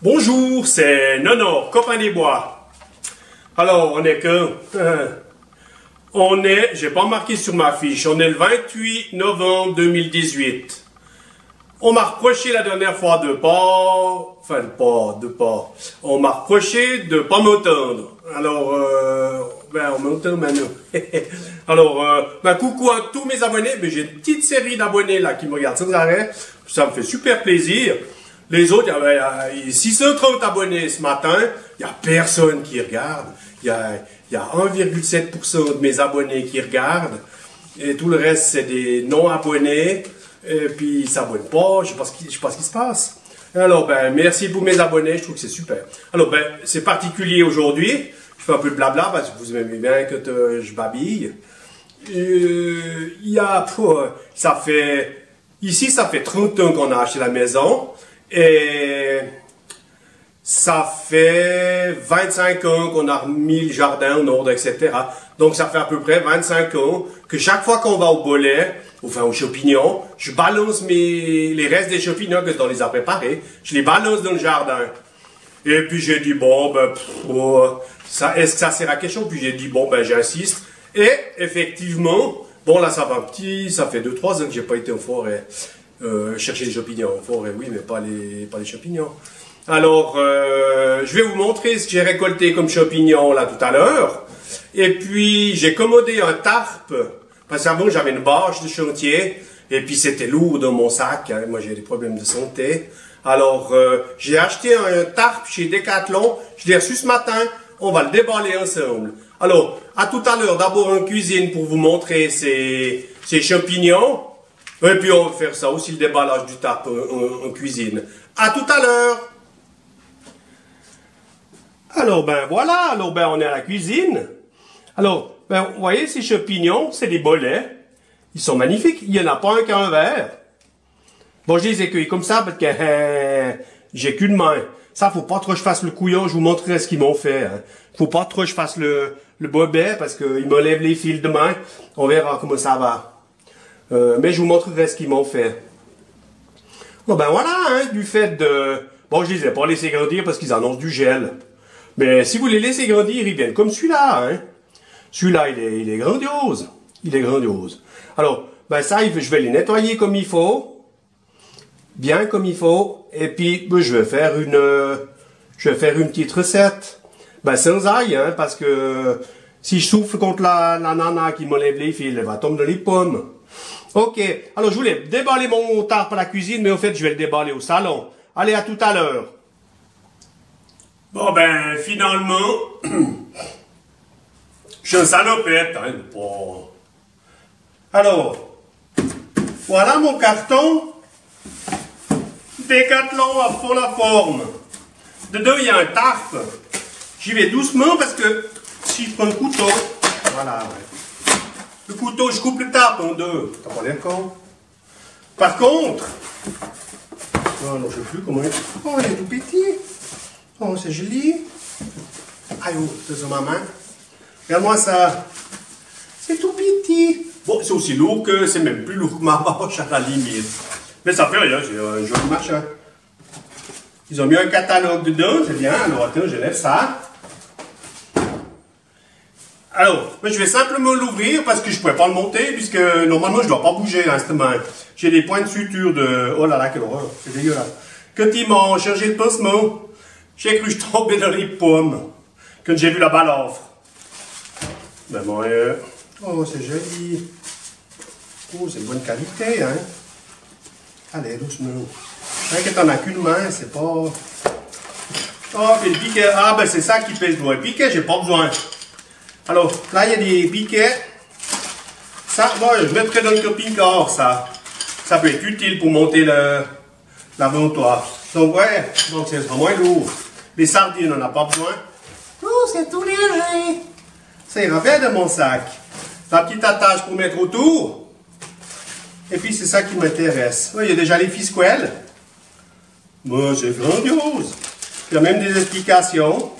Bonjour, c'est Nono, copain des bois. Alors, on est que... j'ai pas marqué sur ma fiche, on est le 28 novembre 2018. On m'a reproché la dernière fois de pas... On m'a reproché de pas m'entendre. Alors, on m'entend maintenant. Alors, coucou à tous mes abonnés. Mais j'ai une petite série d'abonnés là qui me regardent sans arrêt. Ça me fait super plaisir. Les autres, il y a 630 abonnés ce matin. Il n'y a personne qui regarde. Il y a 1,7% de mes abonnés qui regardent. Et tout le reste, c'est des non-abonnés. Et puis, ils s'abonnent pas. Je sais pas ce qui se passe. Alors, merci pour mes abonnés. Je trouve que c'est super. Alors, c'est particulier aujourd'hui. Je fais un peu de blabla parce que vous aimez bien que je babille. Ici, ça fait 30 ans qu'on a acheté la maison. Et ça fait 25 ans qu'on a remis le jardin en ordre, etc. Donc, ça fait à peu près 25 ans que chaque fois qu'on va au bolet, enfin aux champignons, je balance les restes des champignons que on les a préparés, je les balance dans le jardin. Et puis j'ai dit, est-ce que ça sert à quelque chose? Puis j'ai dit, j'insiste. Et effectivement, là ça fait 2-3 ans que j'ai pas été en forêt. Chercher des champignons en forêt, oui, mais pas les champignons. Alors, je vais vous montrer ce que j'ai récolté comme champignons là tout à l'heure. Et puis, j'ai commandé un tarp. Parce qu'avant, j'avais une bâche de chantier. Et puis, c'était lourd dans mon sac. Hein. Moi, j'ai des problèmes de santé. Alors, j'ai acheté un tarp chez Decathlon. Je l'ai reçu ce matin. On va le déballer ensemble. Alors, à tout à l'heure. D'abord en cuisine pour vous montrer ces champignons. Et puis, on va faire ça aussi, le déballage du tarp en cuisine. À tout à l'heure. Alors, voilà. Alors, on est à la cuisine. Alors, vous voyez, ces champignons, c'est des bolets. Ils sont magnifiques. Il n'y en a pas un qui a un verre. Bon, je les ai cueillis comme ça parce que j'ai qu'une main. Ça, faut pas trop que je fasse le couillon. Je vous montrerai ce qu'ils m'ont fait. Hein. Faut pas trop que je fasse le bobet parce qu'ils me lèvent les fils de main. On verra comment ça va. Mais je vous montrerai ce qu'ils m'ont fait. Bon, voilà, hein, du fait de... Bon, je les ai pas laissés grandir parce qu'ils annoncent du gel. Mais si vous les laissez grandir, ils viennent comme celui-là, hein. Celui-là, il est grandiose. Il est grandiose. Alors, ça, je vais les nettoyer comme il faut. Bien comme il faut. Et puis, je vais faire une petite recette. Sans ail, hein, parce que si je souffle contre la nana qui m'enlève les fils, elle va tomber dans les pommes. Ok. Alors, je voulais déballer mon tarp à la cuisine, mais en fait, je vais le déballer au salon. Allez, à tout à l'heure. Bon, finalement... Je suis un salopette, hein, Alors, voilà mon carton. Decathlon à fond la forme. Dedans, il y a un tarp. J'y vais doucement parce que si je prends le couteau, voilà, ouais. Le couteau, je coupe le tarp en deux. T'as pas l'air con. Par contre, non, je sais plus comment il est. Oh, il est tout petit. Oh, c'est joli. Aïe, c'est sur ma main. Regarde-moi ça. C'est tout petit. Bon, c'est aussi lourd que... C'est même plus lourd que ma bâche à la limite. Mais ça fait rien, c'est un joli machin. Ils ont mis un catalogue dedans, c'est bien. Alors attends, je lève ça. Alors, je vais simplement l'ouvrir parce que je ne pouvais pas le monter puisque normalement je ne dois pas bouger là, cette main. J'ai des points de suture de... Oh là là, quelle horreur. C'est dégueulasse. Quand ils m'ont changé le pansement, j'ai cru que je tombais dans les pommes. Quand j'ai vu la balafre. Oh, c'est joli. Oh, c'est de bonne qualité, hein. Allez, doucement. Quand t'en as qu'une main, c'est pas... Oh, puis le piquet. Ah, c'est ça qui pèse loin. Le piquet, j'ai pas besoin. Alors, là, il y a des piquets. Ça, je mettrai dans le camping-car, ça. Ça peut être utile pour monter l'aventoire. Donc, c'est vraiment lourd. Les sardines, on n'a pas besoin. Oh, c'est tout léger. Ça ira bien dans mon sac. La petite attache pour mettre autour. Et puis, c'est ça qui m'intéresse. Il y a déjà les fisquelles. Moi, c'est grandiose. Il y a même des explications.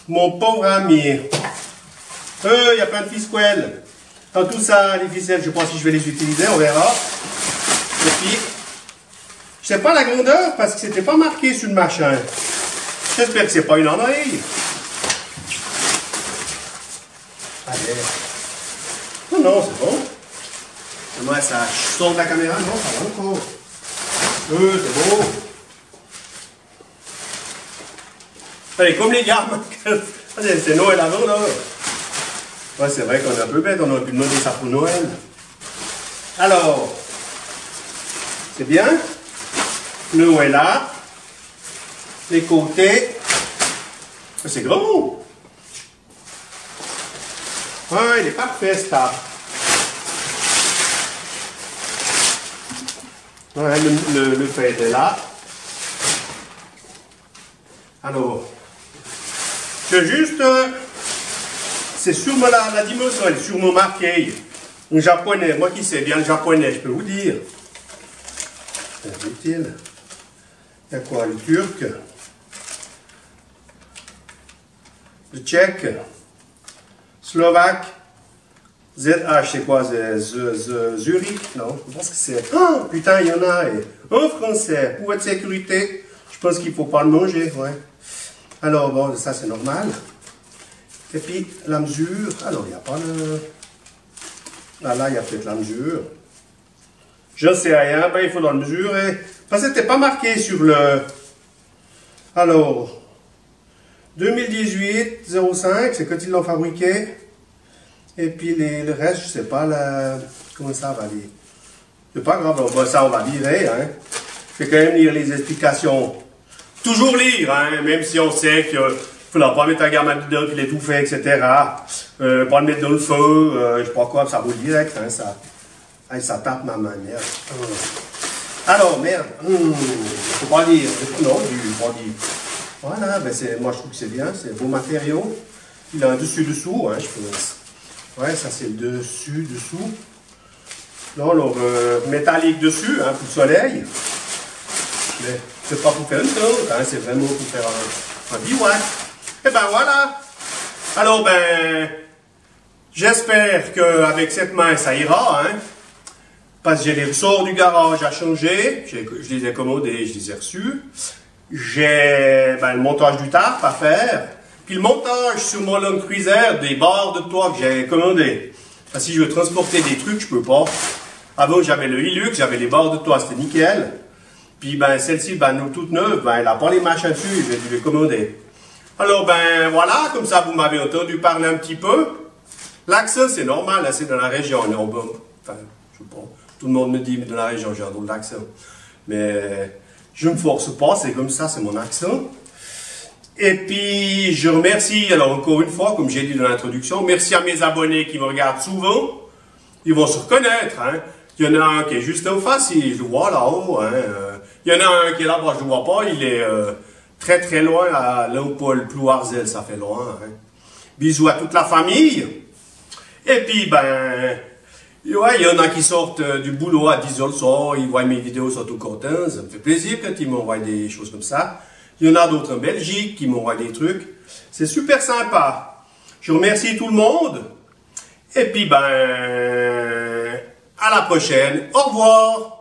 Mon pauvre ami. Il y a plein de fisquelles. Dans tout ça, les ficelles, je ne sais pas si je vais les utiliser, on verra. Et puis, Je sais pas la grandeur parce que c'était pas marqué sur le machin. J'espère que c'est pas une ennui. Allez. Non, non, c'est bon. Moi, ça sort de la caméra. Non, ça va encore. C'est beau. Allez, comme les gammes. C'est Noël avant, là. Ouais, c'est vrai qu'on est un peu bête. On aurait pu demander ça pour Noël. Alors, c'est bien. Le haut est là. Les côtés. C'est gros. Ouais, il est parfait, ça. Ouais, le fait est là. Alors, c'est sûrement la dimension, elle est sûrement marquée. Un japonais, moi qui sais bien le japonais, je peux vous dire. C'est utile. Il y a quoi, le turc, le tchèque, slovaque, ZH, c'est quoi, Zurich, non, je pense que c'est, oh putain, il y en a, un français, pour votre sécurité, je pense qu'il ne faut pas le manger, ouais. Alors bon, ça c'est normal. Et puis la mesure, alors il n'y a pas le... Là, il y a peut-être la mesure. Je ne sais rien, ben il faudra le mesurer. Parce que c'était pas marqué sur le... Alors, 2018-05, c'est quand ils l'ont fabriqué. Et puis le reste, je sais pas comment ça va aller. C'est pas grave, bon, ça on va lire, hein. Je vais quand même lire les explications. Toujours lire, hein, même si on sait qu'il ne faudra pas mettre un gamin dedans, qu'il est tout fait, etc. Pas le mettre dans le feu, je sais pas quoi, ça vaut direct, hein, ça. Ça tape ma main, merde. Alors, merde, faut pas dire, non, pas dire. Voilà, ben moi je trouve que c'est bien, c'est un beau matériau. Il a un dessus-dessous, hein, je pense. Ouais, ça c'est le dessus-dessous. Là, alors, métallique dessus, hein, pour le soleil. Mais c'est pas pour faire une tente, hein, c'est vraiment pour faire un bivouac. Et ben voilà. Alors, ben, j'espère qu'avec cette main, ça ira, hein. Parce que j'ai les ressorts du garage à changer, je les ai commandés, je les ai reçus. J'ai le montage du tarp à faire, puis le montage sur mon Land Cruiser des barres de toit que j'ai commandées. Parce que si je veux transporter des trucs, je peux pas. Avant j'avais le Hilux, j'avais les barres de toit, c'était nickel. Puis ben celle-ci, ben toute neuve, ben elle n'a pas les machins dessus, j'ai dû les commander. Alors ben voilà, comme ça vous m'avez entendu parler un petit peu. L'accent c'est normal, là c'est dans la région, on est en bas. Enfin, je sais pas. Tout le monde me dit, mais dans la région, j'ai un drôle d'accent. Mais je ne me force pas, c'est comme ça, c'est mon accent. Et puis, je remercie, alors encore une fois, comme j'ai dit dans l'introduction, merci à mes abonnés qui me regardent souvent. Ils vont se reconnaître. Hein. Il y en a un qui est juste en face, je le vois là-haut. Hein. Il y en a un qui est là-bas, je ne le vois pas, il est très très loin, à Léopold Plouarzel, ça fait loin. Hein. Bisous à toute la famille. Et puis, ben... Ouais, il y en a qui sortent du boulot à 10h le soir, ils voient mes vidéos sur tout contents, ça me fait plaisir quand ils m'envoient des choses comme ça. Il y en a d'autres en Belgique qui m'envoient des trucs. C'est super sympa. Je remercie tout le monde. Et puis, ben, à la prochaine. Au revoir.